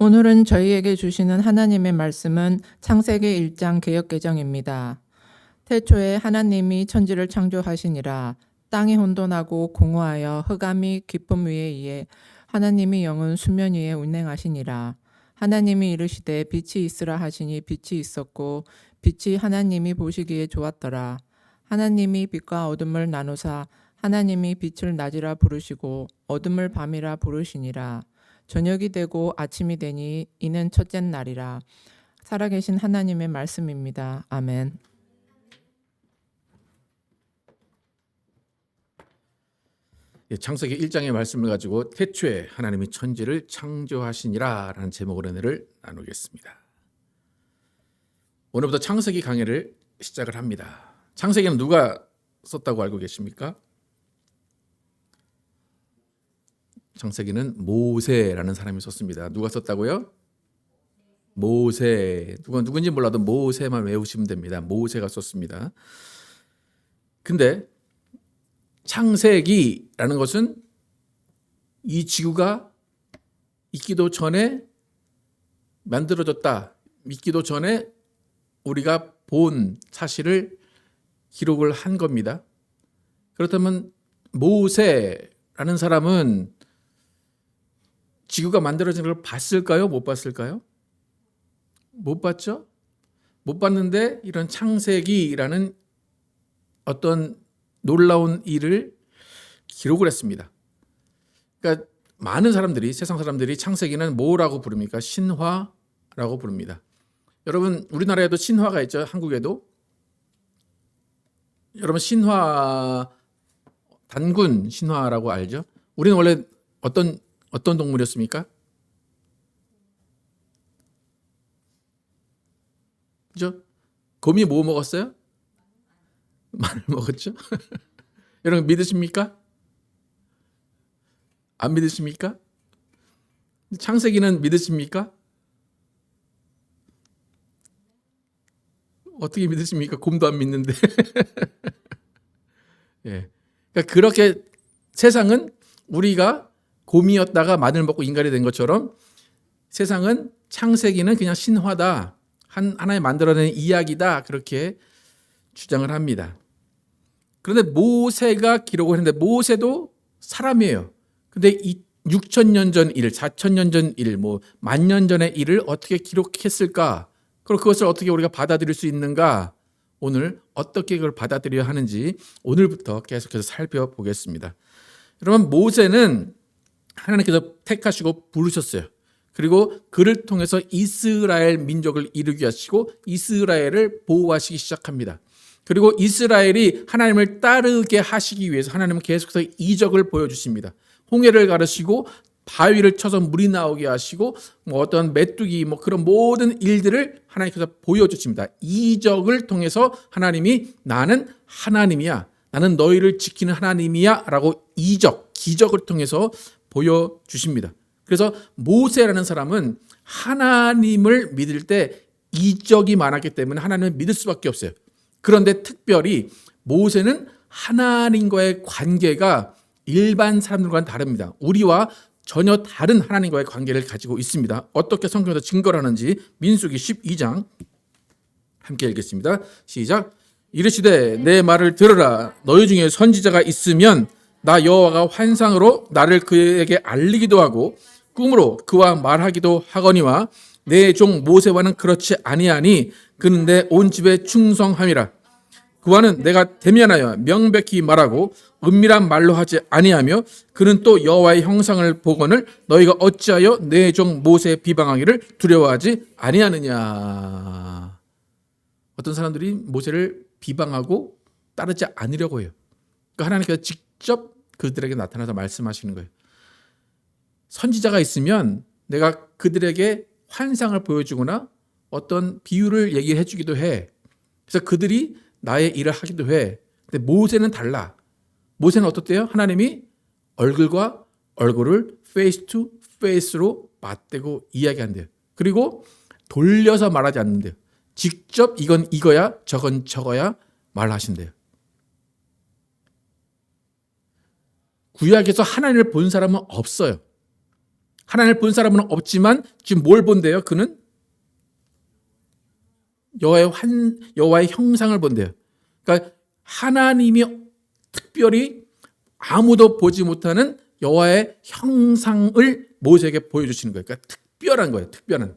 오늘은 저희에게 주시는 하나님의 말씀은 창세기 1장 개역개정입니다. 태초에 하나님이 천지를 창조하시니라. 땅이 혼돈하고 공허하여 흑암이 깊음 위에 의해 하나님이 영은 수면 위에 운행하시니라. 하나님이 이르시되 빛이 있으라 하시니 빛이 있었고 빛이 하나님이 보시기에 좋았더라. 하나님이 빛과 어둠을 나누사 하나님이 빛을 낮이라 부르시고 어둠을 밤이라 부르시니라. 저녁이 되고 아침이 되니 이는 첫째 날이라. 살아계신 하나님의 말씀입니다. 아멘. 창세기 1장의 말씀을 가지고 태초에 하나님이 천지를 창조하시니라 라는 제목으로 은혜를 나누겠습니다. 오늘부터 창세기 강해를 시작을 합니다. 창세기는 누가 썼다고 알고 계십니까? 창세기는 모세라는 사람이 썼습니다. 누가 썼다고요? 모세. 누군지 몰라도 모세만 외우시면 됩니다. 모세가 썼습니다. 근데 창세기라는 것은 이 지구가 있기도 전에 만들어졌다, 있기도 전에 우리가 본 사실을 기록을 한 겁니다. 그렇다면 모세라는 사람은 지구가 만들어진 걸 봤을까요? 못 봤을까요? 못 봤죠? 못 봤는데 이런 창세기라는 어떤 놀라운 일을 기록을 했습니다. 그러니까 많은 사람들이, 세상 사람들이 창세기는 뭐라고 부릅니까? 신화라고 부릅니다. 여러분, 우리나라에도 신화가 있죠. 한국에도. 여러분, 신화, 단군 신화라고 알죠? 우리는 원래 어떤 동물이었습니까? 그죠? 곰이 뭐 먹었어요? 마늘 먹었죠? 여러분 믿으십니까? 안 믿으십니까? 창세기는 믿으십니까? 어떻게 믿으십니까? 곰도 안 믿는데. 예. 그러니까 그렇게 세상은 우리가 곰이었다가 마늘 먹고 인간이 된 것처럼 세상은 창세기는 그냥 신화다, 하나의 만들어낸 이야기다, 그렇게 주장을 합니다. 그런데 모세가 기록을 했는데 모세도 사람이에요. 근데 이 6,000년 전 일, 4,000년 전 일, 뭐 10,000년 전의 일을 어떻게 기록했을까? 그리고 그것을 어떻게 우리가 받아들일 수 있는가? 오늘 어떻게 그걸 받아들여야 하는지 오늘부터 계속해서 살펴보겠습니다. 여러분, 모세는 하나님께서 택하시고 부르셨어요. 그리고 그를 통해서 이스라엘 민족을 이루게 하시고 이스라엘을 보호하시기 시작합니다. 그리고 이스라엘이 하나님을 따르게 하시기 위해서 하나님은 계속해서 이적을 보여주십니다. 홍해를 가르시고 바위를 쳐서 물이 나오게 하시고 어떤 메뚜기 그런 모든 일들을 하나님께서 보여주십니다. 이적을 통해서 하나님이 나는 하나님이야, 나는 너희를 지키는 하나님이야 라고 기적을 통해서 보여주십니다. 그래서 모세라는 사람은 하나님을 믿을 때 이적이 많았기 때문에 하나님을 믿을 수밖에 없어요. 그런데 특별히 모세는 하나님과의 관계가 일반 사람들과는 다릅니다. 우리와 전혀 다른 하나님과의 관계를 가지고 있습니다. 어떻게 성경에서 증거를 하는지 민수기 12장 함께 읽겠습니다. 시작. 이르시되 내 말을 들으라. 너희 중에 선지자가 있으면 나 여호와가 환상으로 나를 그에게 알리기도 하고 꿈으로 그와 말하기도 하거니와 내 종 모세와는 그렇지 아니하니 그는 내 온 집에 충성함이라. 그와는 내가 대면하여 명백히 말하고 은밀한 말로 하지 아니하며 그는 또 여호와의 형상을 보거늘 너희가 어찌하여 내 종 모세 비방하기를 두려워하지 아니하느냐. 어떤 사람들이 모세를 비방하고 따르지 않으려고 해요. 그러니까 하나님께서 직접 그들에게 나타나서 말씀하시는 거예요. 선지자가 있으면 내가 그들에게 환상을 보여주거나 어떤 비유를 얘기해 주기도 해. 그래서 그들이 나의 일을 하기도 해. 근데 모세는 달라. 모세는 어떻대요? 하나님이 얼굴과 얼굴을 페이스 투 페이스로 맞대고 이야기한대요. 그리고 돌려서 말하지 않는데요. 직접 이건 이거야, 저건 저거야 말하신대요. 구약에서 하나님을 본 사람은 없어요. 하나님을 본 사람은 없지만 지금 뭘 본대요? 그는 여호와의 형상을 본대요. 그러니까 하나님이 특별히 아무도 보지 못하는 여호와의 형상을 모세에게 보여주시는 거예요. 그러니까 특별한 거예요. 특별한.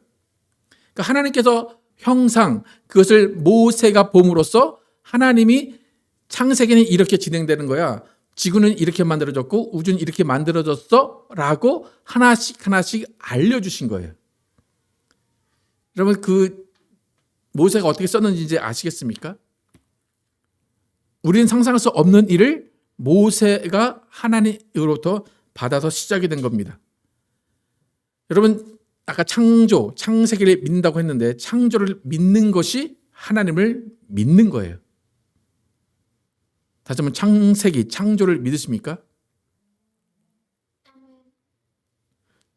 그러니까 하나님께서 형상, 그것을 모세가 봄으로써 하나님이 창세기는 이렇게 진행되는 거야. 지구는 이렇게 만들어졌고 우주는 이렇게 만들어졌어 라고 하나씩 알려주신 거예요. 여러분, 그 모세가 어떻게 썼는지 이제 아시겠습니까? 우리는 상상할 수 없는 일을 모세가 하나님으로부터 받아서 시작이 된 겁니다. 여러분, 아까 창세기를 믿는다고 했는데 창조를 믿는 것이 하나님을 믿는 거예요. 다시 한번 창조를 믿으십니까?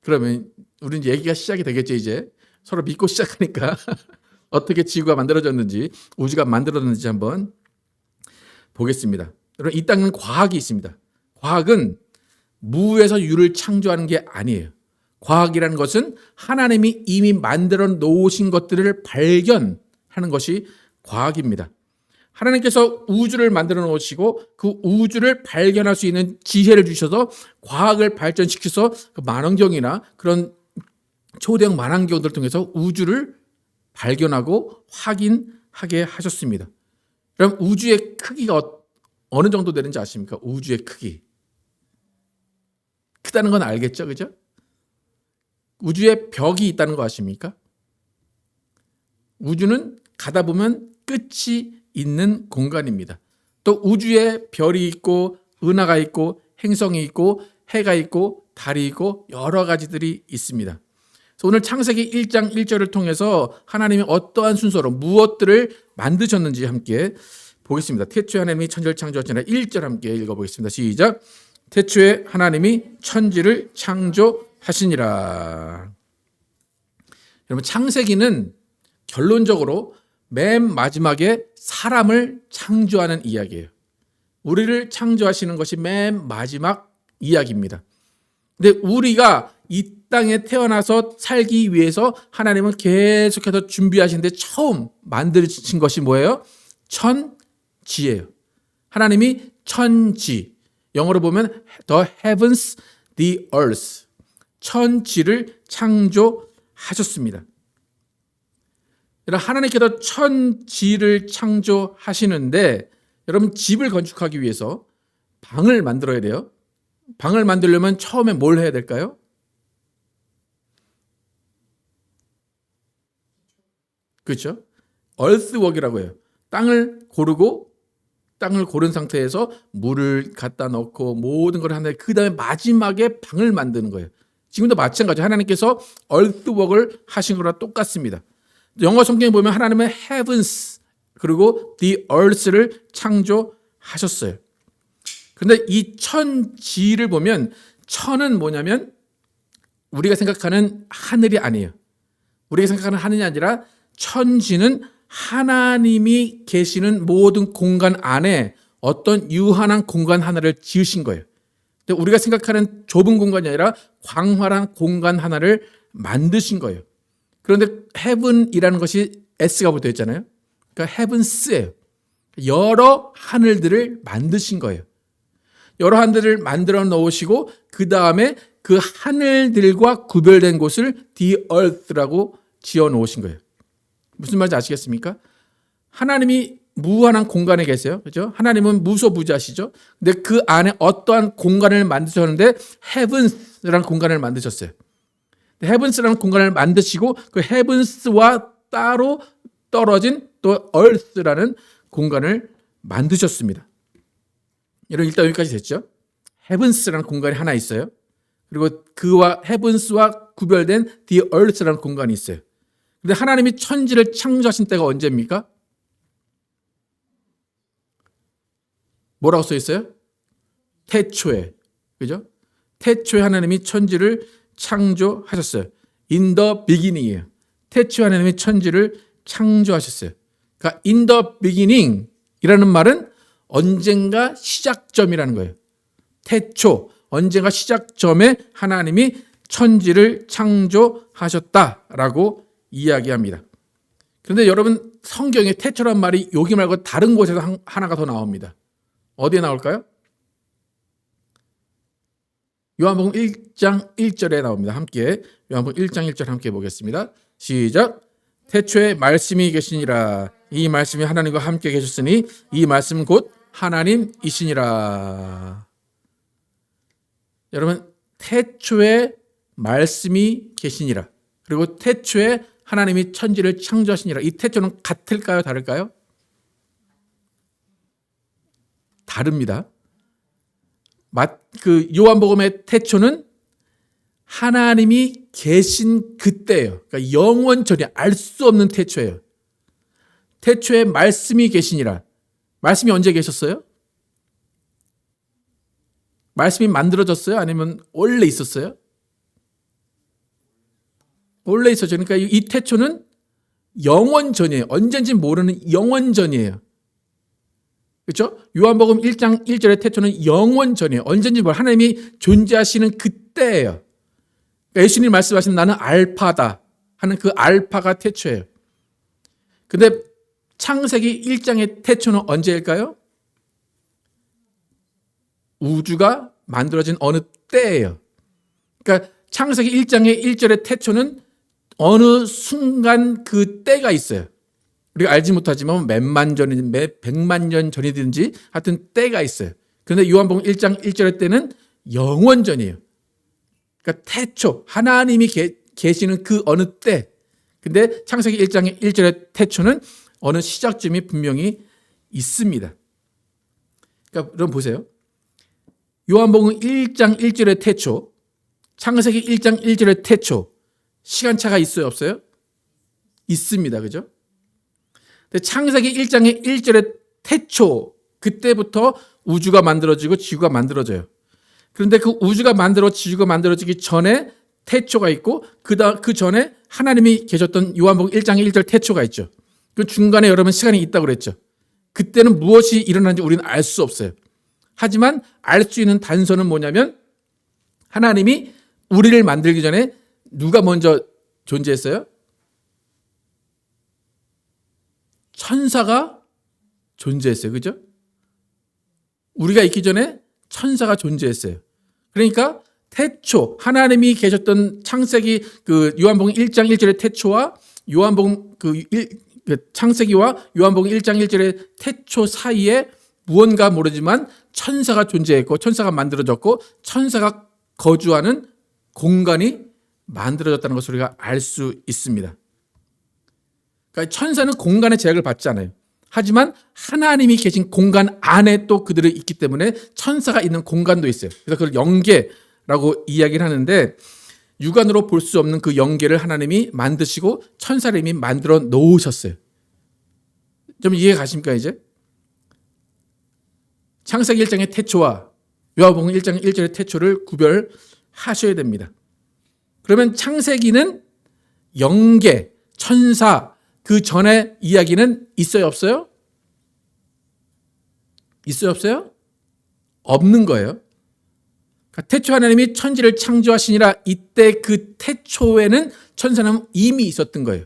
그러면 우리는 얘기가 시작이 되겠죠. 이제 서로 믿고 시작하니까 어떻게 지구가 만들어졌는지, 우주가 만들어졌는지 한번 보겠습니다. 여러분, 이 땅은 과학이 있습니다. 과학은 무에서 유를 창조하는 게 아니에요. 과학이라는 것은 하나님이 이미 만들어 놓으신 것들을 발견하는 것이 과학입니다. 하나님께서 우주를 만들어 놓으시고 그 우주를 발견할 수 있는 지혜를 주셔서 과학을 발전시켜서 그 만원경이나 그런 초대형 만원경들을 통해서 우주를 발견하고 확인하게 하셨습니다. 그럼 우주의 크기가 어느 정도 되는지 아십니까? 우주의 크기. 크다는 건 알겠죠? 그죠? 우주에 벽이 있다는 거 아십니까? 우주는 가다 보면 끝이 있는 공간입니다. 또 우주에 별이 있고 은하가 있고 행성이 있고 해가 있고 달이 있고 여러 가지들이 있습니다. 그래서 오늘 창세기 1장 1절을 통해서 하나님이 어떠한 순서로 무엇들을 만드셨는지 함께 보겠습니다. 태초에 하나님이 천지를 창조하시니라. 1절 함께 읽어보겠습니다. 시작. 태초에 하나님이 천지를 창조하시니라. 여러분, 창세기는 결론적으로 맨 마지막에 사람을 창조하는 이야기예요. 우리를 창조하시는 것이 맨 마지막 이야기입니다. 근데 우리가 이 땅에 태어나서 살기 위해서 하나님은 계속해서 준비하시는데 처음 만드신 것이 뭐예요? 천지예요. 하나님이 천지, 영어로 보면 the heavens, the earth, 천지를 창조하셨습니다. 하나님께서 천지를 창조하시는데 여러분, 집을 건축하기 위해서 방을 만들어야 돼요. 방을 만들려면 처음에 뭘 해야 될까요? 그렇죠? earthwork이라고 해요. 땅을 고른 상태에서 물을 갖다 넣고 모든 걸 하는데 그 다음에 마지막에 방을 만드는 거예요. 지금도 마찬가지로 하나님께서 earthwork을 하신 거랑 똑같습니다. 영어 성경에 보면 하나님은 heavens 그리고 the earth를 창조하셨어요. 그런데 이 천지를 보면 천은 뭐냐면 우리가 생각하는 하늘이 아니에요. 우리가 생각하는 하늘이 아니라 천지는 하나님이 계시는 모든 공간 안에 어떤 유한한 공간 하나를 지으신 거예요. 근데 우리가 생각하는 좁은 공간이 아니라 광활한 공간 하나를 만드신 거예요. 그런데 heaven이라는 것이 S가 붙어 있잖아요. 그러니까 heavens예요. 여러 하늘들을 만드신 거예요. 여러 하늘들을 만들어 놓으시고 그 다음에 그 하늘들과 구별된 곳을 the earth라고 지어 놓으신 거예요. 무슨 말인지 아시겠습니까? 하나님이 무한한 공간에 계세요. 그렇죠? 하나님은 무소부지하시죠. 근데 그 안에 어떠한 공간을 만드셨는데 heavens라는 공간을 만드셨어요. 헤븐스라는 공간을 만드시고 그 헤븐스와 따로 떨어진 또 earth라는 공간을 만드셨습니다. 여러분, 일단 여기까지 됐죠? 헤븐스라는 공간이 하나 있어요. 그리고 그와 헤븐스와 구별된 the earth라는 공간이 있어요. 근데 하나님이 천지를 창조하신 때가 언제입니까? 뭐라고 써 있어요? 태초에. 그죠? 태초에 하나님이 천지를 창조하셨어요. In the beginning이에요. 태초에 하나님이 천지를 창조하셨어요. 그러니까 in the beginning 이라는 말은 언젠가 시작점이라는 거예요. 태초, 언젠가 시작점에 하나님이 천지를 창조하셨다라고 이야기합니다. 그런데 여러분 성경에 태초란 말이 여기 말고 다른 곳에서 하나가 더 나옵니다. 어디에 나올까요? 요한복음 1장 1절에 나옵니다. 함께 요한복음 1장 1절 함께 보겠습니다. 시작. 태초에 말씀이 계시니라. 이 말씀이 하나님과 함께 계셨으니 이 말씀은 곧 하나님이시니라. 여러분 태초에 말씀이 계시니라. 그리고 태초에 하나님이 천지를 창조하시니라. 이 태초는 같을까요? 다를까요? 다릅니다. 그 요한복음의 태초는 하나님이 계신 그때예요. 그러니까 영원 전이 알 수 없는 태초예요. 태초에 말씀이 계시니라. 말씀이 언제 계셨어요? 말씀이 만들어졌어요? 아니면 원래 있었어요? 원래 있었죠. 그러니까 이 태초는 영원 전이에요. 언젠지 모르는 영원 전이에요. 그렇죠? 요한복음 1장 1절의 태초는 영원 전이에요. 언젠지 모르는 하나님이 존재하시는 그때예요. 그러니까 예수님이 말씀하신 나는 알파다 하는 그 알파가 태초예요. 근데 창세기 1장의 태초는 언제일까요? 우주가 만들어진 어느 때예요. 그러니까 창세기 1장의 1절의 태초는 어느 순간 그 때가 있어요. 우리가 알지 못하지만 몇만 전이든 몇 백만 년 전이든지 하여튼 때가 있어요. 그런데 요한복음 1장 1절의 때는 영원 전이에요. 그러니까 태초, 하나님이 계시는 그 어느 때. 근데 창세기 1장의 1절의 태초는 어느 시작점이 분명히 있습니다. 그러니까 여러분 보세요. 요한복음 1장 1절의 태초, 창세기 1장 1절의 태초, 시간차가 있어요, 없어요? 있습니다. 그죠? 근데 창세기 1장의 1절의 태초, 그때부터 우주가 만들어지고 지구가 만들어져요. 그런데 그 우주가 지구가 만들어지기 전에 태초가 있고 그 전에 하나님이 계셨던 요한복음 1장의 1절 태초가 있죠. 그 중간에 여러분 시간이 있다고 그랬죠. 그때는 무엇이 일어나는지 우리는 알 수 없어요. 하지만 알 수 있는 단서는 뭐냐면 하나님이 우리를 만들기 전에 누가 먼저 존재했어요? 천사가 존재했어요. 그죠? 우리가 있기 전에 천사가 존재했어요. 그러니까 태초, 하나님이 계셨던 창세기 그 요한복음 1장 1절의 태초와 요한복음 창세기와 요한복음 1장 1절의 태초 사이에 무언가 모르지만 천사가 존재했고 천사가 만들어졌고 천사가 거주하는 공간이 만들어졌다는 것을 우리가 알 수 있습니다. 그러니까 천사는 공간의 제약을 받지 않아요. 하지만 하나님이 계신 공간 안에 또 그들이 있기 때문에 천사가 있는 공간도 있어요. 그래서 그걸 영계라고 이야기를 하는데 육안으로 볼 수 없는 그 영계를 하나님이 만드시고 천사를 이미 만들어 놓으셨어요. 좀 이해가 가십니까 이제? 창세기 1장의 태초와 요한복음 1장 1절의 태초를 구별하셔야 됩니다. 그러면 창세기는 영계, 천사, 그 전에 이야기는 있어요, 없어요? 있어요, 없어요? 없는 거예요. 그러니까 태초 하나님이 천지를 창조하시니라 이때 그 태초에는 천사는 이미 있었던 거예요.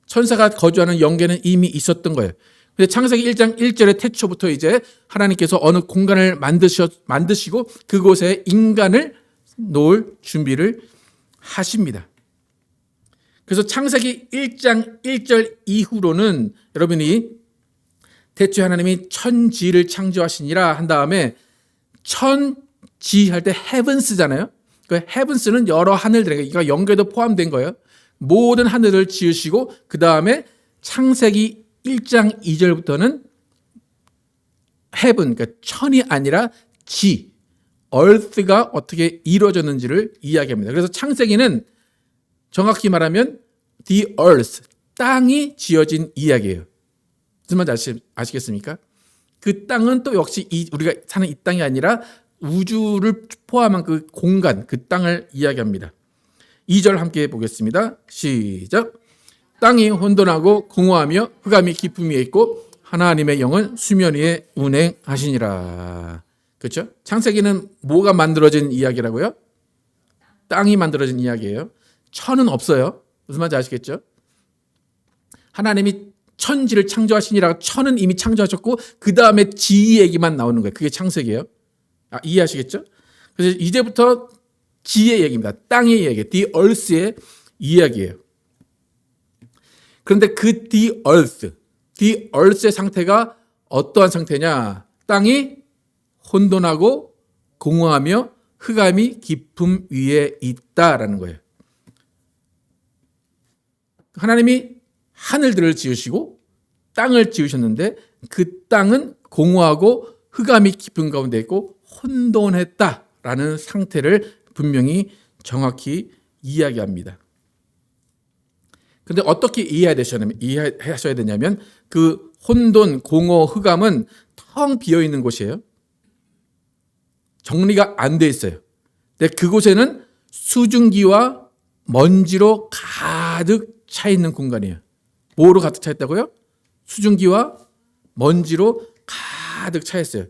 천사가 거주하는 영계는 이미 있었던 거예요. 근데 창세기 1장 1절의 태초부터 이제 하나님께서 어느 공간을 만드시고 그곳에 인간을 놓을 준비를 하십니다. 그래서 창세기 1장 1절 이후로는 여러분이 태초에 하나님이 천지를 창조하시니라 한 다음에 천지 할 때 heavens잖아요. 그 heavens는 여러 하늘들, 그러니까 영계도 포함된 거예요. 모든 하늘을 지으시고 그 다음에 창세기 1장 2절부터는 heaven, 그러니까 천이 아니라 지, earth가 어떻게 이루어졌는지를 이야기합니다. 그래서 창세기는 정확히 말하면 the earth, 땅이 지어진 이야기예요. 무슨 말인지 아시겠습니까? 그 땅은 또 역시 우리가 사는 이 땅이 아니라 우주를 포함한 그 공간, 그 땅을 이야기합니다. 2절 함께 보겠습니다. 시작. 땅이 혼돈하고 공허하며 흑암이 깊음 위에 있고 하나님의 영은 수면 위에 운행하시니라. 그렇죠? 창세기는 뭐가 만들어진 이야기라고요? 땅이 만들어진 이야기예요. 천은 없어요. 무슨 말인지 아시겠죠? 하나님이 천지를 창조하시니라. 천은 이미 창조하셨고 그 다음에 지 얘기만 나오는 거예요. 그게 창세기예요. 이해하시겠죠? 그래서 이제부터 지의 얘기입니다. 땅의 얘기, the earth의 이야기예요. 그런데 그 the earth의 상태가 어떠한 상태냐? 땅이 혼돈하고 공허하며 흑암이 깊음 위에 있다라는 거예요. 하나님이 하늘들을 지으시고 땅을 지으셨는데 그 땅은 공허하고 흑암이 깊은 가운데 있고 혼돈했다라는 상태를 분명히 정확히 이야기합니다. 그런데 어떻게 이해하셔야 되냐면 그 혼돈, 공허, 흑암은 텅 비어 있는 곳이에요. 정리가 안 돼 있어요. 근데 그곳에는 수증기와 먼지로 가득 차 있는 공간이에요. 뭐로 가득 차 있다고요? 수증기와 먼지로 가득 차 있어요.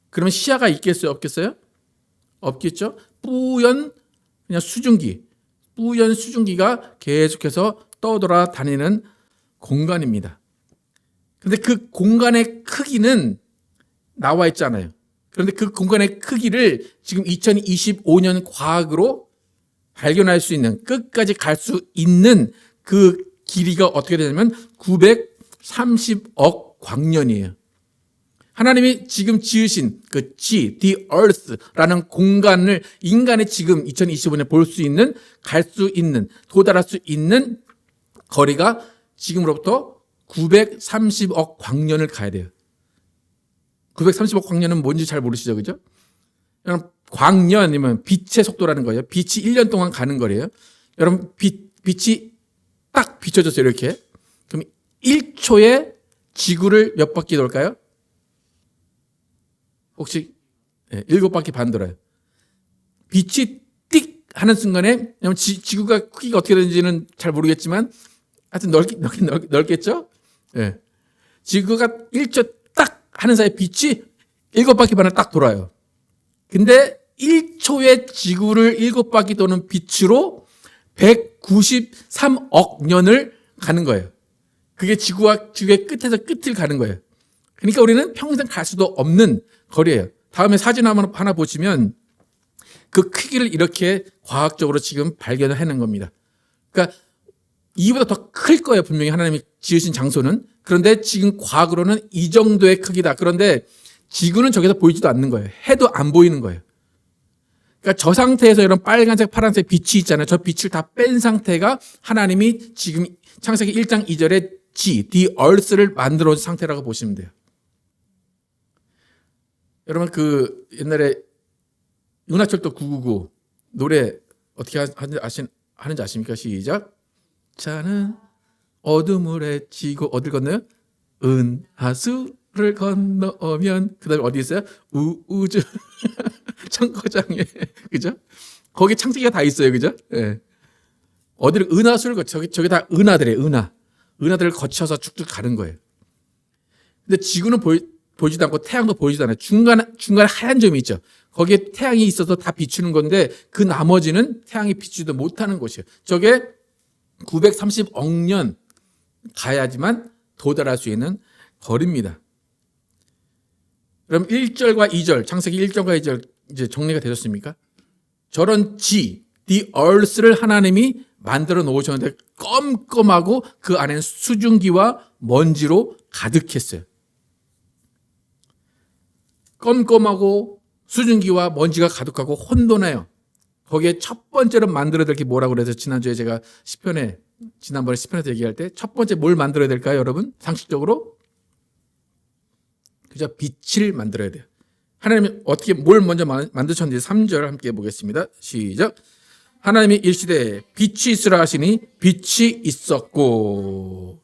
그러면 시야가 있겠어요? 없겠어요? 없겠죠? 뿌연 그냥 뿌연 수증기가 계속해서 떠돌아다니는 공간입니다. 그런데 그 공간의 크기는 나와 있잖아요. 그런데 그 공간의 크기를 지금 2025년 과학으로 발견할 수 있는, 끝까지 갈 수 있는 그 길이가 어떻게 되냐면 930억 광년이에요. 하나님이 지금 지으신 그 the earth라는 공간을 인간이 지금 2025년에 볼 수 있는, 갈 수 있는, 도달할 수 있는 거리가 지금으로부터 930억 광년을 가야 돼요. 930억 광년은 뭔지 잘 모르시죠, 그죠? 광년이면 빛의 속도라는 거예요. 빛이 1년 동안 가는 거래요. 여러분, 빛이 딱 비춰졌어요, 이렇게. 그럼 1초에 지구를 몇 바퀴 돌까요? 혹시 7바퀴 반 돌아요. 빛이 띡 하는 순간에, 지구가 크기가 어떻게 되는지는 잘 모르겠지만 하여튼 넓겠죠? 예. 지구가 1초 딱 하는 사이에 빛이 7바퀴 반을 딱 돌아요. 근데 1초에 지구를 7바퀴 도는 빛으로 193억 년을 가는 거예요. 그게 지구의 끝에서 끝을 가는 거예요. 그러니까 우리는 평생 갈 수도 없는 거리예요. 다음에 사진 하나 보시면 그 크기를 이렇게 과학적으로 지금 발견을 해낸 겁니다. 그러니까 이보다 더 클 거예요. 분명히 하나님이 지으신 장소는. 그런데 지금 과학으로는 이 정도의 크기다. 그런데 지구는 저기서 보이지도 않는 거예요. 해도 안 보이는 거예요. 그러니까 저 상태에서 이런 빨간색, 파란색 빛이 있잖아요. 저 빛을 다 뺀 상태가 하나님이 지금 창세기 1장 2절에 the earth를 만들어 온 상태라고 보시면 돼요. 여러분, 그 옛날에 은하철도 999 노래 어떻게 하는지 아십니까? 시작. 자는 어둠을 헤치고 어딜 건너요? 은하수를 건너면 그다음에 어디 있어요? 우주 청거장에, 그죠? 거기 창세기가 다 있어요, 그죠? 예. 어디를 은하수를 저기 다 은하들이에요, 은하들을 거쳐서 쭉쭉 가는 거예요. 근데 지구는 보이지도 않고 태양도 보이지도 않아요. 중간에 하얀 점이 있죠. 거기에 태양이 있어서 다 비추는 건데 그 나머지는 태양이 비추지도 못하는 곳이에요. 저게 930억 년 가야지만 도달할 수 있는 거리입니다. 그럼 1절과 2절, 창세기 1절과 2절 이제 정리가 되셨습니까? 저런 the earth를 하나님이 만들어 놓으셨는데 껌껌하고 그 안에는 수증기와 먼지로 가득했어요. 껌껌하고 수증기와 먼지가 가득하고 혼돈해요. 거기에 첫 번째로 만들어야 될 게 뭐라고 그래서 지난번에 시편에서 얘기할 때 첫 번째 뭘 만들어야 될까요, 여러분? 상식적으로? 그죠? 빛을 만들어야 돼요. 하나님이 어떻게 뭘 먼저 만드셨는지 3절 함께 보겠습니다. 시작. 하나님이 일시되 빛이 있으라 하시니 빛이 있었고,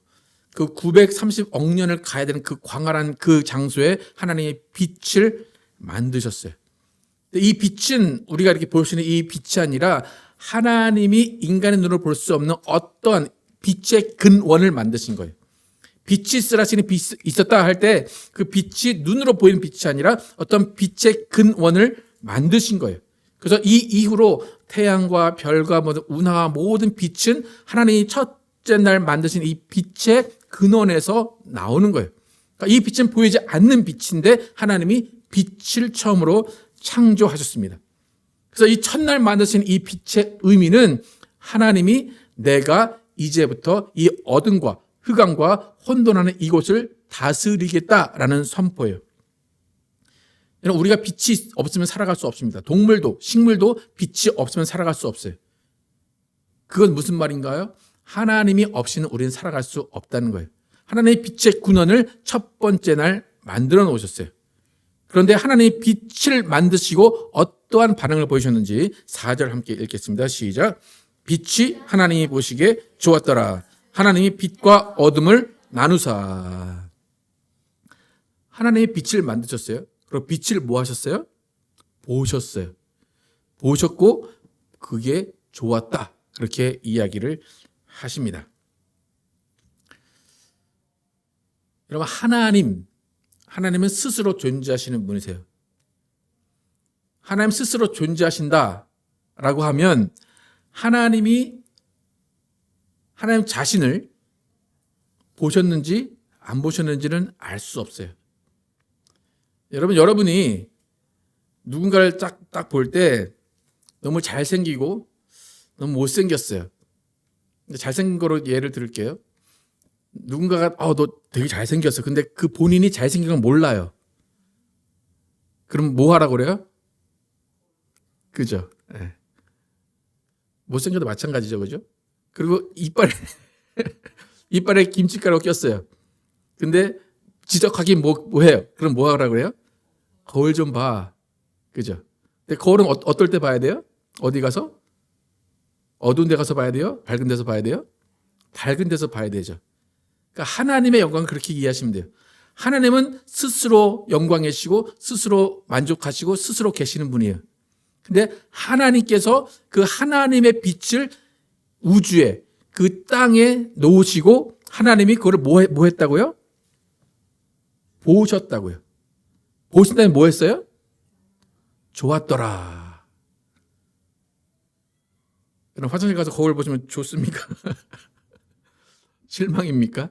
그 930억 년을 가야 되는 그 광활한 그 장소에 하나님이 빛을 만드셨어요. 이 빛은 우리가 이렇게 볼 수 있는 이 빛이 아니라 하나님이 인간의 눈으로 볼 수 없는 어떠한 빛의 근원을 만드신 거예요. 빛이 있으라시니 빛이 있었다 할 때 그 빛이 눈으로 보이는 빛이 아니라 어떤 빛의 근원을 만드신 거예요. 그래서 이 이후로 태양과 별과 모든 운하와 모든 빛은 하나님이 첫째 날 만드신 이 빛의 근원에서 나오는 거예요. 그러니까 이 빛은 보이지 않는 빛인데 하나님이 빛을 처음으로 창조하셨습니다. 그래서 이 첫날 만드신 이 빛의 의미는 하나님이 내가 이제부터 이 어둠과 흑암과 혼돈하는 이곳을 다스리겠다라는 선포예요. 여러분, 우리가 빛이 없으면 살아갈 수 없습니다. 동물도 식물도 빛이 없으면 살아갈 수 없어요. 그건 무슨 말인가요? 하나님이 없이는 우리는 살아갈 수 없다는 거예요. 하나님의 빛의 근원을 첫 번째 날 만들어 놓으셨어요. 그런데 하나님이 빛을 만드시고 어떠한 반응을 보이셨는지 4절 함께 읽겠습니다. 시작. 빛이 하나님이 보시기에 좋았더라. 하나님이 빛과 어둠을 나누사. 하나님이 빛을 만드셨어요. 그리고 빛을 뭐 하셨어요? 보셨어요. 보셨고 그게 좋았다. 그렇게 이야기를 하십니다. 여러분, 하나님은 스스로 존재하시는 분이세요. 하나님 스스로 존재하신다라고 하면 하나님 자신을 보셨는지 안 보셨는지는 알 수 없어요. 여러분이 누군가를 딱 볼 때 너무 잘생기고 너무 못생겼어요. 잘생긴 거로 예를 들을게요. 누군가가 너 되게 잘생겼어. 근데 그 본인이 잘생긴 건 몰라요. 그럼 뭐 하라고 그래요? 그죠? 네. 못생겨도 마찬가지죠. 그죠? 그리고 이빨에 김치가루 꼈어요. 근데 지적하긴 뭐 해요? 그럼 뭐 하라고 그래요? 거울 좀 봐. 그죠? 근데 거울은 어떨 때 봐야 돼요? 어디 가서? 어두운 데 가서 봐야 돼요? 밝은 데서 봐야 돼요? 밝은 데서 봐야 되죠. 그러니까 하나님의 영광을 그렇게 이해하시면 돼요. 하나님은 스스로 영광이시고 스스로 만족하시고 스스로 계시는 분이에요. 근데 하나님께서 그 하나님의 빛을 우주에 그 땅에 놓으시고 하나님이 그걸 뭐 했다고요? 보셨다고요. 보신 다음에 뭐 했어요? 좋았더라. 그럼 화장실 가서 거울 보시면 좋습니까? 실망입니까?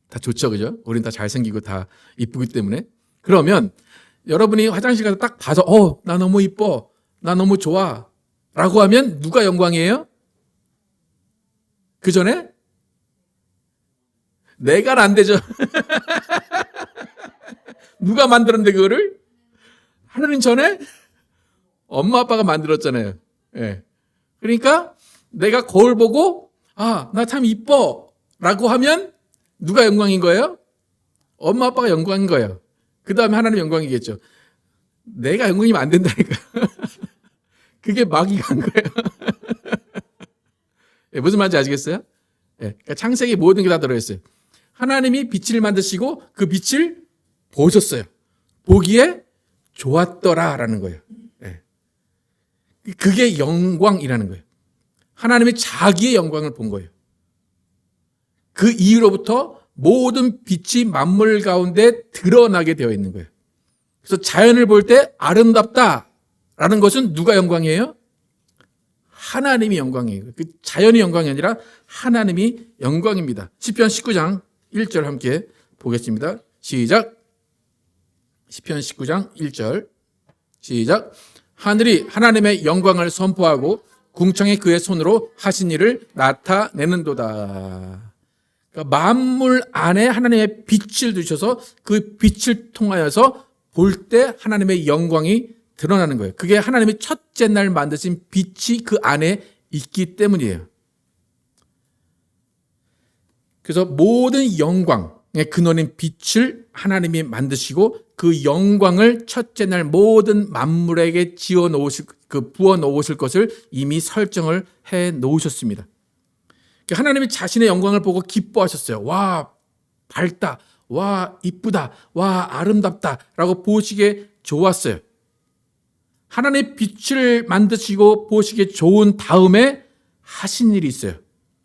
다 좋죠, 그죠? 우린 다 잘생기고 다 이쁘기 때문에. 그러면 여러분이 화장실 가서 딱 봐서 나 너무 이뻐, 나 너무 좋아 라고 하면 누가 영광이에요? 그 전에? 내가 안 되죠. 누가 만들었는데 그거를? 하나님 전에? 엄마 아빠가 만들었잖아요. 예. 그러니까 내가 거울 보고 나 참 이뻐 라고 하면 누가 영광인 거예요? 엄마 아빠가 영광인 거예요. 그 다음에 하나님 영광이겠죠. 내가 영광이면 안 된다니까. 그게 마귀가 한 거예요. 예, 무슨 말인지 아시겠어요? 예, 그러니까 창세기 모든 게 다 들어있어요. 하나님이 빛을 만드시고 그 빛을 보셨어요. 보기에 좋았더라라는 거예요. 예. 그게 영광이라는 거예요. 하나님이 자기의 영광을 본 거예요. 그 이후로부터 모든 빛이 만물 가운데 드러나게 되어 있는 거예요. 그래서 자연을 볼 때 아름답다라는 것은 누가 영광이에요? 하나님이 영광이에요. 그 자연이 영광이 아니라 하나님이 영광입니다. 시편 19장 1절 함께 보겠습니다. 시작. 시편 19장 1절 시작. 하늘이 하나님의 영광을 선포하고 궁창이 그의 손으로 하신 일을 나타내는도다. 그러니까 만물 안에 하나님의 빛을 두셔서 그 빛을 통하여서 볼 때 하나님의 영광이 드러나는 거예요. 그게 하나님이 첫째 날 만드신 빛이 그 안에 있기 때문이에요. 그래서 모든 영광의 근원인 빛을 하나님이 만드시고 그 영광을 첫째 날 모든 만물에게 부어 놓으실 것을 이미 설정을 해 놓으셨습니다. 하나님이 자신의 영광을 보고 기뻐하셨어요. 와, 밝다. 와, 이쁘다. 와, 아름답다. 라고 보시기에 좋았어요. 하나님의 빛을 만드시고 보시기에 좋은 다음에 하신 일이 있어요.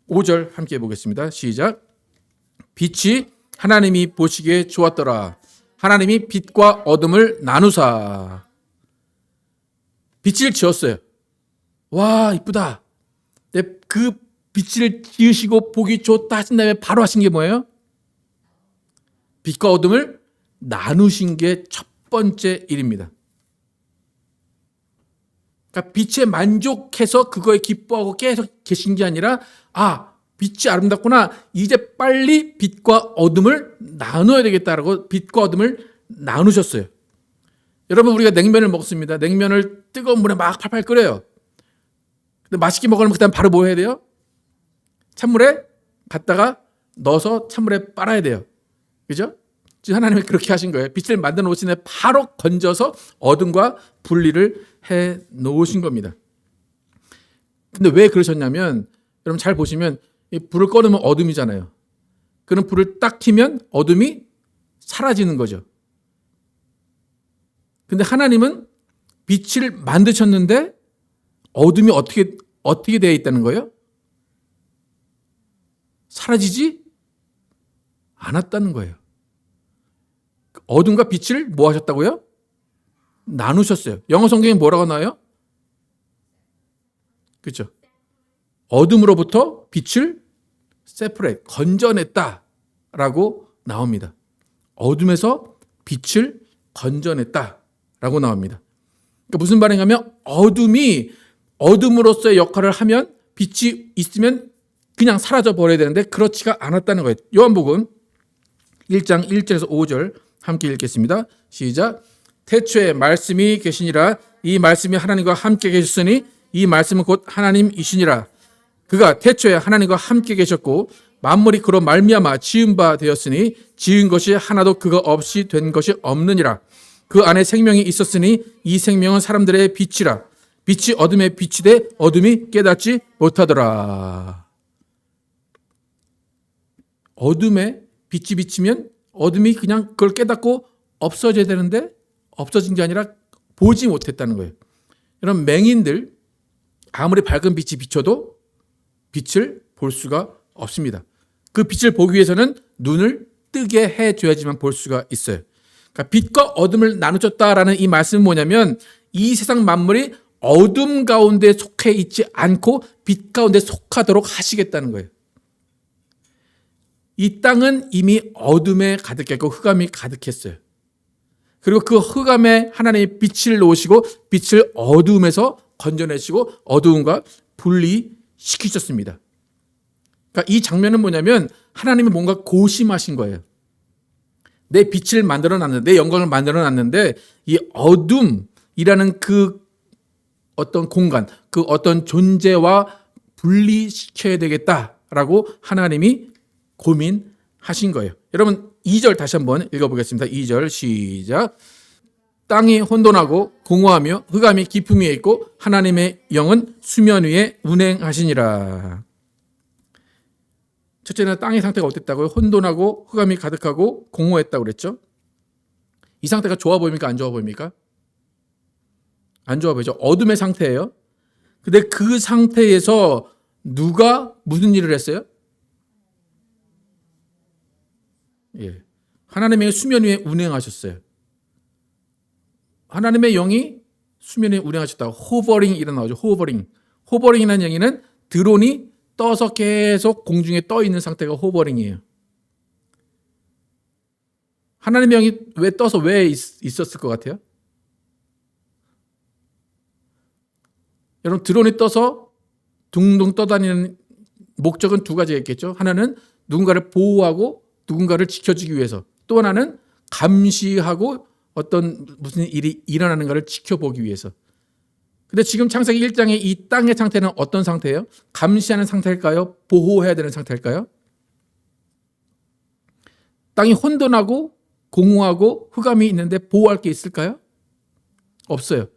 5절 함께 보겠습니다. 시작. 빛이 하나님이 보시기에 좋았더라. 하나님이 빛과 어둠을 나누사. 빛을 지었어요. 와, 이쁘다. 그 빛을 지으시고 보기 좋다 하신 다음에 바로 하신 게 뭐예요? 빛과 어둠을 나누신 게 첫 번째 일입니다. 그러니까 빛에 만족해서 그거에 기뻐하고 계속 계신 게 아니라, 빛이 아름답구나. 이제 빨리 빛과 어둠을 나눠야 되겠다라고 빛과 어둠을 나누셨어요. 여러분, 우리가 냉면을 먹습니다. 냉면을 뜨거운 물에 막 팔팔 끓여요. 근데 맛있게 먹으려면 그다음 바로 뭐 해야 돼요? 찬물에 갖다가 넣어서 찬물에 빨아야 돼요. 그죠? 지금 하나님이 그렇게 하신 거예요. 빛을 만들어 놓으신 데 바로 건져서 어둠과 분리를 해 놓으신 겁니다. 근데 왜 그러셨냐면, 여러분 잘 보시면 이 불을 꺼놓으면 어둠이잖아요. 그럼 불을 딱 켜면 어둠이 사라지는 거죠. 근데 하나님은 빛을 만드셨는데 어둠이 어떻게 되어 있다는 거예요? 사라지지 않았다는 거예요. 어둠과 빛을 뭐 하셨다고요? 나누셨어요. 영어 성경에 뭐라고 나와요? 그렇죠? 어둠으로부터 빛을 separate, 건져냈다라고 나옵니다. 어둠에서 빛을 건져냈다라고 나옵니다. 그러니까 무슨 말인가면 어둠이 어둠으로서의 역할을 하면 빛이 있으면 그냥 사라져 버려야 되는데 그렇지가 않았다는 거예요. 요한복음 1장 1절에서 5절 함께 읽겠습니다. 시작. 태초에 말씀이 계시니라. 이 말씀이 하나님과 함께 계셨으니 이 말씀은 곧 하나님이시니라. 그가 태초에 하나님과 함께 계셨고 만물이 그로 말미암아 지은 바 되었으니 지은 것이 하나도 그가 없이 된 것이 없느니라. 그 안에 생명이 있었으니 이 생명은 사람들의 빛이라. 빛이 어둠에 비치되 어둠이 깨닫지 못하더라. 어둠에 빛이 비치면 어둠이 그냥 그걸 깨닫고 없어져야 되는데 없어진 게 아니라 보지 못했다는 거예요. 여러분, 맹인들 아무리 밝은 빛이 비춰도 빛을 볼 수가 없습니다. 그 빛을 보기 위해서는 눈을 뜨게 해줘야지만 볼 수가 있어요. 그러니까 빛과 어둠을 나누셨다라는 이 말씀은 뭐냐면 이 세상 만물이 어둠 가운데 속해 있지 않고 빛 가운데 속하도록 하시겠다는 거예요. 이 땅은 이미 어둠에 가득했고 흑암이 가득했어요. 그리고 그 흑암에 하나님의 빛을 놓으시고 빛을 어둠에서 건져내시고 어두움과 분리시키셨습니다. 그러니까 이 장면은 뭐냐면 하나님이 뭔가 고심하신 거예요. 내 빛을 만들어놨는데, 내 영광을 만들어놨는데 이 어둠이라는 그 어떤 공간, 그 어떤 존재와 분리시켜야 되겠다라고 하나님이 고민하신 거예요. 여러분 2절 다시 한번 읽어보겠습니다. 2절 시작. 땅이 혼돈하고 공허하며 흑암이 깊음 위에 있고 하나님의 영은 수면 위에 운행하시니라. 첫째는 땅의 상태가 어땠다고요? 혼돈하고 흑암이 가득하고 공허했다고 그랬죠. 이 상태가 좋아 보입니까? 안 좋아 보입니까? 안 좋아 보이죠. 어둠의 상태예요. 근데 그 상태에서 누가 무슨 일을 했어요? 하나님의 수면 위에 운행하셨어요. 하나님의 영이 수면 위에 운행하셨다. 호버링이 일어나죠. 호버링이라는 얘기는 드론이 떠서 계속 공중에 떠 있는 상태가 호버링이에요. 하나님의 영이 왜 떠서 왜 있었을 것 같아요? 여러분, 드론이 떠서 둥둥 떠다니는 목적은 두 가지가 있겠죠. 하나는 누군가를 보호하고 누군가를 지켜주기 위해서, 또 하나는 감시하고 어떤 무슨 일이 일어나는 것을 지켜보기 위해서. 근데 지금 창세기 1장의 이 땅의 상태는 어떤 상태예요? 감시하는 상태일까요? 보호해야 되는 상태일까요? 땅이 혼돈하고 공허하고 흑암이 있는데 보호할 게 있을까요? 없어요.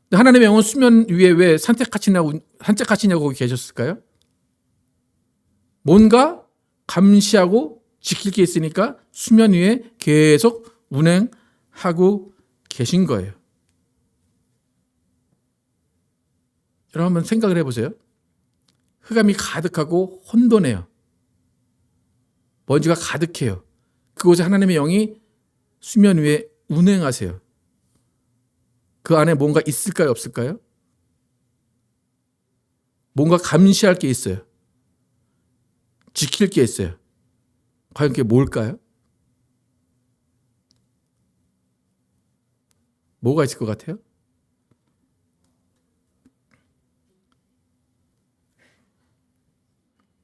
근데 하나님의 영은 수면 위에 왜 산책하시냐고 거기 계셨을까요? 뭔가 감시하고 지킬 게 있으니까 수면 위에 계속 운행하고 계신 거예요. 여러분 한번 생각을 해보세요. 흑암이 가득하고 혼돈해요. 먼지가 가득해요. 그곳에 하나님의 영이 수면 위에 운행하세요. 그 안에 뭔가 있을까요? 없을까요? 뭔가 감시할 게 있어요. 지킬 게 있어요. 과연 그게 뭘까요? 뭐가 있을 것 같아요?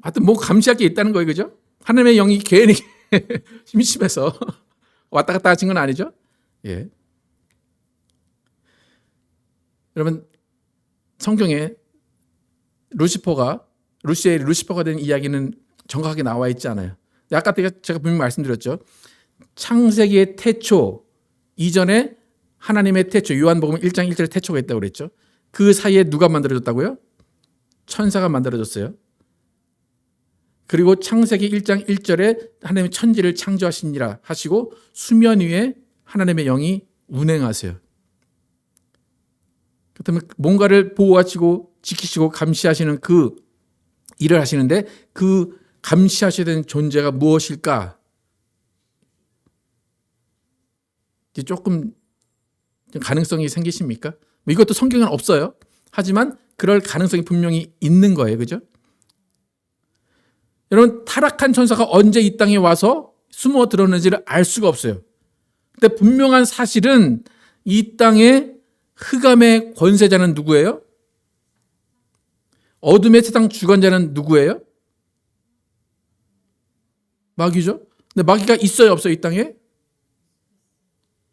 하여튼 뭐 감시할 게 있다는 거예요. 그죠? 하나님의 영이 괜히 심심해서 왔다 갔다 하신 건 아니죠? 예. 여러분, 성경에 루시퍼가 된 이야기는 정확하게 나와 있지 않아요. 아까 제가 분명히 말씀드렸죠. 창세기의 태초 이전에 하나님의 태초, 요한복음 1장 1절에 태초가 있다고 그랬죠. 그 사이에 누가 만들어졌다고요? 천사가 만들어졌어요. 그리고 창세기 1장 1절에 하나님의 천지를 창조하시니라 하시고 수면 위에 하나님의 영이 운행하세요. 그렇다면 뭔가를 보호하시고 지키시고 감시하시는 그 일을 하시는데 그 감시하셔야 되는 존재가 무엇일까? 이제 조금 가능성이 생기십니까? 이것도 성경에는 없어요. 하지만 그럴 가능성이 분명히 있는 거예요. 그죠? 여러분, 타락한 천사가 언제 이 땅에 와서 숨어 들었는지를 알 수가 없어요. 근데 분명한 사실은 이 땅에 흑암의 권세자는 누구예요? 어둠의 세상 주관자는 누구예요? 마귀죠. 근데 마귀가 있어요, 없어요, 이 땅에?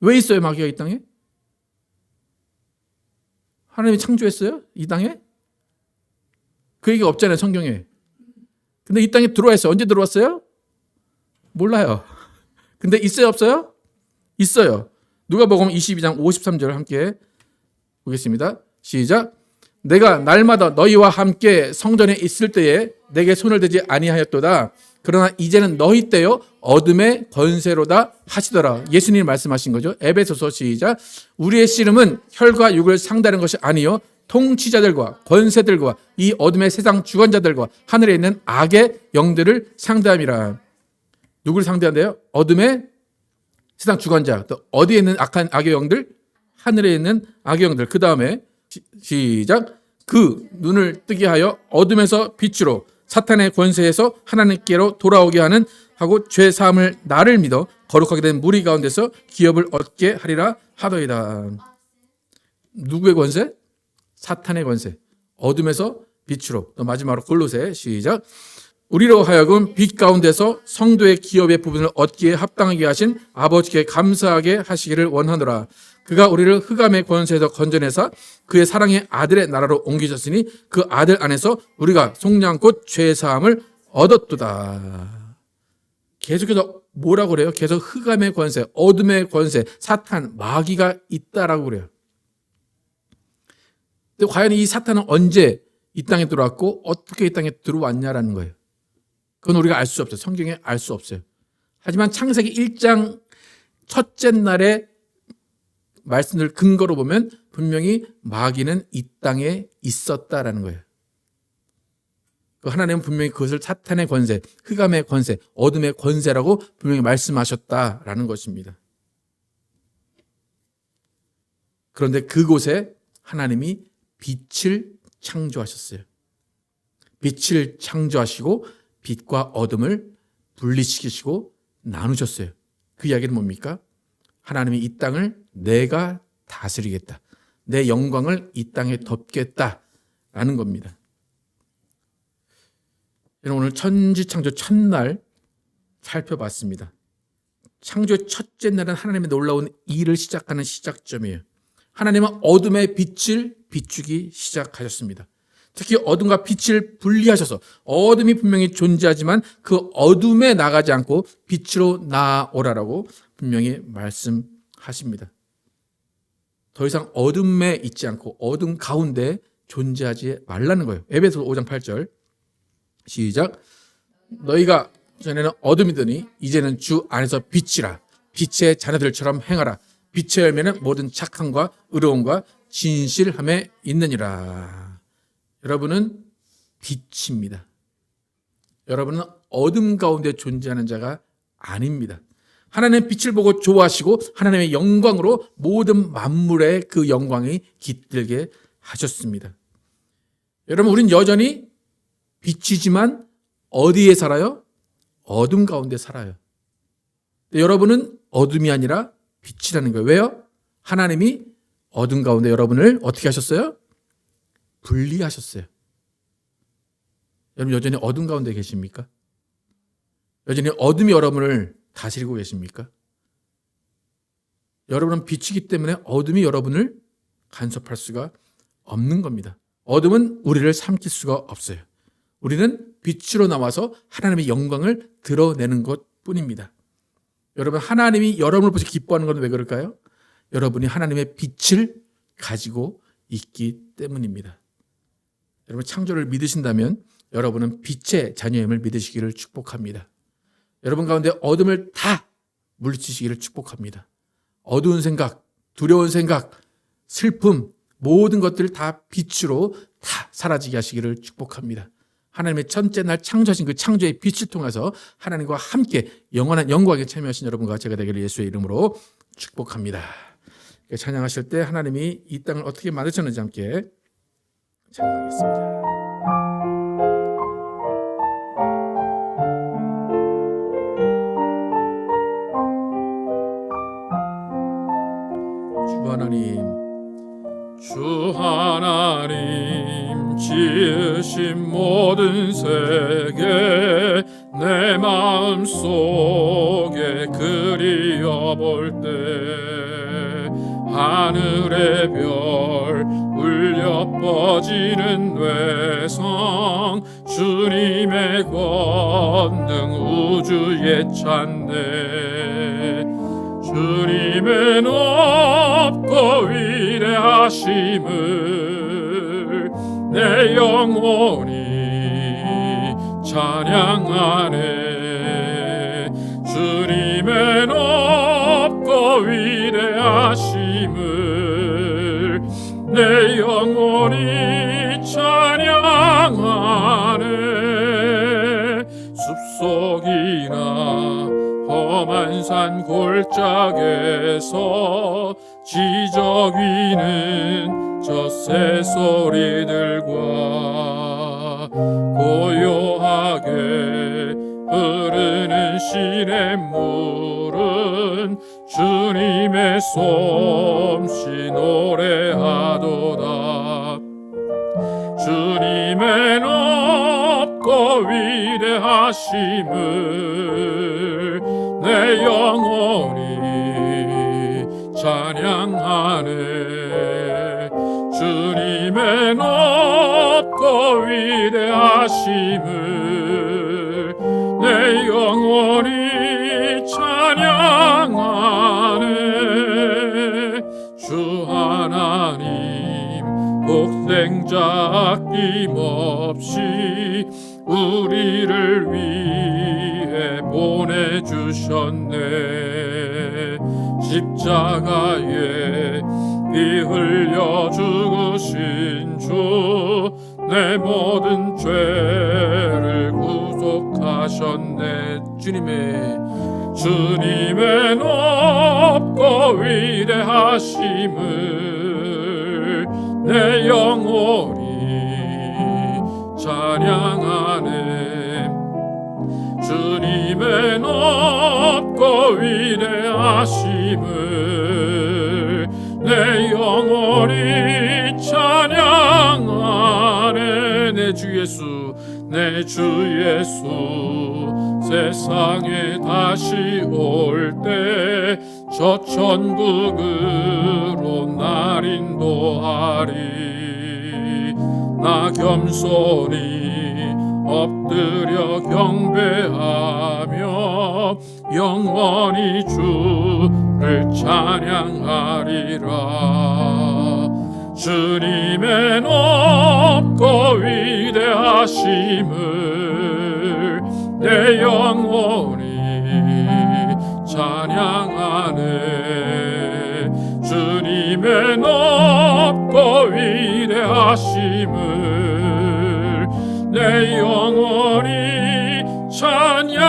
왜 있어요, 마귀가 이 땅에? 하나님이 창조했어요, 이 땅에? 그 얘기가 없잖아요, 성경에. 근데 이 땅에 들어와 있어요. 언제 들어왔어요? 몰라요. 근데 있어요, 없어요? 있어요. 누가복음 22장 53절 함께 보겠습니다. 시작. 내가 날마다 너희와 함께 성전에 있을 때에 내게 손을 대지 아니하였도다. 그러나 이제는 너희 때요 어둠의 권세로다 하시더라. 예수님이 말씀하신 거죠. 에베소서 시작. 우리의 씨름은 혈과 육을 상대하는 것이 아니요 통치자들과 권세들과 이 어둠의 세상 주관자들과 하늘에 있는 악의 영들을 상대함이라. 누구를 상대한대요? 어둠의 세상 주관자. 또 어디에 있는 악한 악의 영들? 하늘에 있는 악의 영들. 그 다음에 시작. 그 눈을 뜨게 하여 어둠에서 빛으로 사탄의 권세에서 하나님께로 돌아오게 하는 하고 죄 사함을 나를 믿어 거룩하게 된 무리 가운데서 기업을 얻게 하리라 하더이다. 누구의 권세? 사탄의 권세. 어둠에서 빛으로. 또 마지막으로 골로새 시작. 우리로 하여금 빛 가운데서 성도의 기업의 부분을 얻기에 합당하게 하신 아버지께 감사하게 하시기를 원하노라. 그가 우리를 흑암의 권세에서 건져내사 그의 사랑의 아들의 나라로 옮기셨으니 그 아들 안에서 우리가 속량 곧 죄 사함을 얻었도다. 계속해서 뭐라고 그래요? 계속 흑암의 권세, 어둠의 권세, 사탄, 마귀가 있다라고 그래요. 근데 과연 이 사탄은 언제 이 땅에 들어왔고 어떻게 이 땅에 들어왔냐라는 거예요. 그건 우리가 알 수 없어요. 성경에 알 수 없어요. 하지만 창세기 1장 첫째 날의 말씀을 근거로 보면 분명히 마귀는 이 땅에 있었다라는 거예요. 하나님은 분명히 그것을 사탄의 권세, 흑암의 권세, 어둠의 권세라고 분명히 말씀하셨다라는 것입니다. 그런데 그곳에 하나님이 빛을 창조하셨어요. 빛을 창조하시고 빛과 어둠을 분리시키시고 나누셨어요. 그 이야기는 뭡니까? 하나님이 이 땅을 내가 다스리겠다. 내 영광을 이 땅에 덮겠다라는 겁니다. 오늘 천지창조 첫날 살펴봤습니다. 창조의 첫째 날은 하나님의 놀라운 일을 시작하는 시작점이에요. 하나님은 어둠의 빛을 비추기 시작하셨습니다. 특히 어둠과 빛을 분리하셔서 어둠이 분명히 존재하지만 그 어둠에 나가지 않고 빛으로 나오라라고 분명히 말씀하십니다. 더 이상 어둠에 있지 않고 어둠 가운데 존재하지 말라는 거예요. 에베소 5장 8절 시작. 너희가 전에는 어둠이더니 이제는 주 안에서 빛이라. 빛의 자녀들처럼 행하라. 빛의 열매는 모든 착함과 의로움과 진실함에 있느니라. 여러분은 빛입니다. 여러분은 어둠 가운데 존재하는 자가 아닙니다. 하나님의 빛을 보고 좋아하시고 하나님의 영광으로 모든 만물의 그 영광이 깃들게 하셨습니다. 여러분, 우린 여전히 빛이지만 어디에 살아요? 어둠 가운데 살아요. 여러분은 어둠이 아니라 빛이라는 거예요. 왜요? 하나님이 어둠 가운데 여러분을 어떻게 하셨어요? 분리하셨어요. 여러분, 여전히 어둠 가운데 계십니까? 여전히 어둠이 여러분을 다스리고 계십니까? 여러분은 빛이기 때문에 어둠이 여러분을 간섭할 수가 없는 겁니다. 어둠은 우리를 삼킬 수가 없어요. 우리는 빛으로 나와서 하나님의 영광을 드러내는 것뿐입니다. 여러분, 하나님이 여러분을 보시 기뻐하는 건 왜 그럴까요? 여러분이 하나님의 빛을 가지고 있기 때문입니다. 여러분, 창조를 믿으신다면 여러분은 빛의 자녀임을 믿으시기를 축복합니다. 여러분 가운데 어둠을 다 물리치시기를 축복합니다. 어두운 생각, 두려운 생각, 슬픔, 모든 것들을 다 빛으로 다 사라지게 하시기를 축복합니다. 하나님의 첫째 날 창조하신 그 창조의 빛을 통해서 하나님과 함께 영원한 영광에 참여하신 여러분과 제가 되기를 예수의 이름으로 축복합니다. 찬양하실 때 하나님이 이 땅을 어떻게 만드셨는지 함께 찬양하겠습니다. 주 하나님 지으신 모든 세계 내 마음 속에 그리어볼 때 하늘의 별 울려 뻗지는 외성 주님의 권능 우주에 찬네. 주님의 높고 위대하심을 내 영혼이 찬양하네. 주님의 높고 위대하심을 내 영혼이 찬양하네. 숲속이나 험한 산 골짜기에서 지저귀는 저 새소리들과 고요하게 흐르는 시냇물은 주님의 솜씨 노래하도다. 주님의 높고 위대하심을 내 영혼이 찬양하네. 주님의 높고 위대하심을 내 영혼이 찬양하네. 주 하나님 독생자 아낌없이 우리를 위해 보내주셨네. 십자가에 피 흘려 죽으신 주 내 모든 죄를 구속하셨네. 주님의 높고 위대하심을 내 영혼이 찬양하네. 주님의 높고 위대하심을 내 영혼이 찬양하네. 내 주 예수, 내 주 예수 세상에 다시 올 때 저 천국으로 날 인도하리. 나 겸손히 엎드려 경배하며 영원히 주를 찬양하리라. 주님의 높고 위대하심을 내 영혼이 찬양하네. 주님의 높고 위대하심을 내 영혼이 찬양하네.